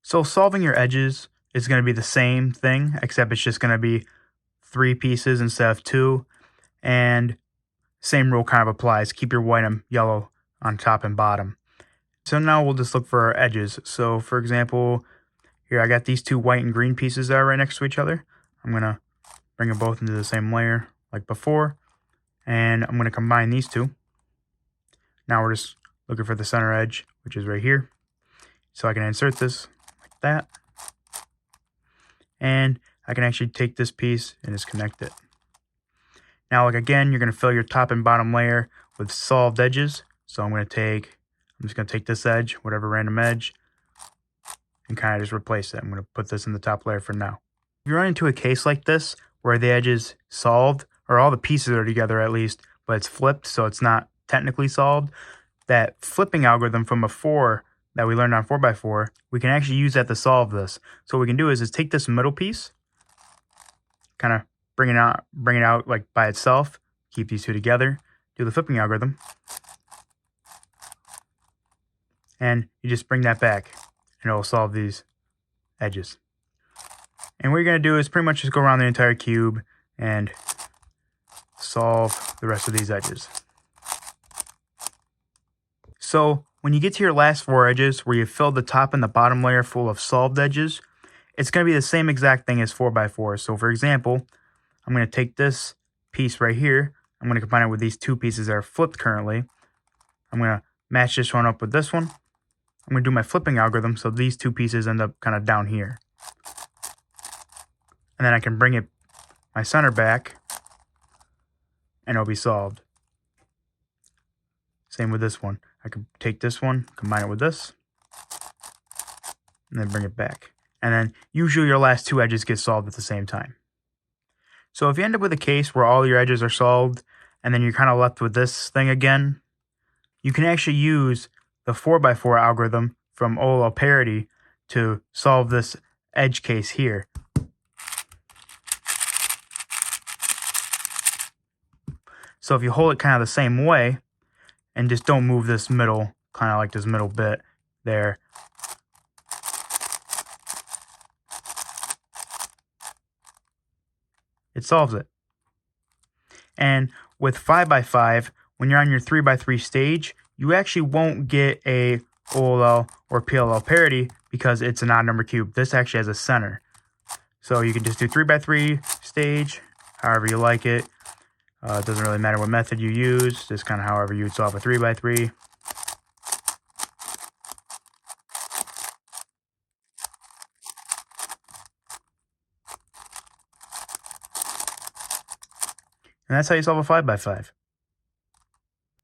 So solving your edges is going to be the same thing, except it's just going to be 3 pieces instead of 2. And same rule kind of applies. Keep your white and yellow on top and bottom. So now we'll just look for our edges. So for example, here I got these 2 white and green pieces that are right next to each other. I'm going to bring them both into the same layer like before. And I'm going to combine these 2. Now we're just looking for the center edge, which is right here. So I can insert this like that. And I can actually take this piece and just connect it. Now, like again, you're going to fill your top and bottom layer with solved edges. So I'm just going to take this edge, whatever random edge, and kind of just replace it. I'm going to put this in the top layer for now. If you run into a case like this, where the edge is solved, or all the pieces are together at least, but it's flipped, so it's not technically solved, that flipping algorithm from before that we learned on 4x4, we can actually use that to solve this. So what we can do is take this middle piece, kind of bring it out like by itself, keep these 2 together, do the flipping algorithm, and you just bring that back, and it will solve these edges. And what you're going to do is pretty much just go around the entire cube and solve the rest of these edges. So when you get to your last 4 edges where you've filled the top and the bottom layer full of solved edges, it's going to be the same exact thing as 4x4. So for example, I'm going to take this piece right here. I'm going to combine it with these 2 pieces that are flipped currently. I'm going to match this one up with this one. I'm going to do my flipping algorithm so these 2 pieces end up kind of down here. And then I can bring my center back, and it'll be solved. Same with this one. I can take this one, combine it with this, and then bring it back. And then usually your last 2 edges get solved at the same time. So if you end up with a case where all your edges are solved, and then you're kind of left with this thing again, you can actually use the 4x4 algorithm from OLL parity to solve this edge case here. So if you hold it kind of the same way, and just don't move this middle, kind of like this middle bit there, it solves it. And with 5x5, when you're on your 3x3 stage, you actually won't get a OLL or PLL parity because it's an odd number cube. This actually has a center. So you can just do 3x3 stage, however you like it. It doesn't really matter what method you use, just kind of however you would solve a 3x3. And that's how you solve a 5x5.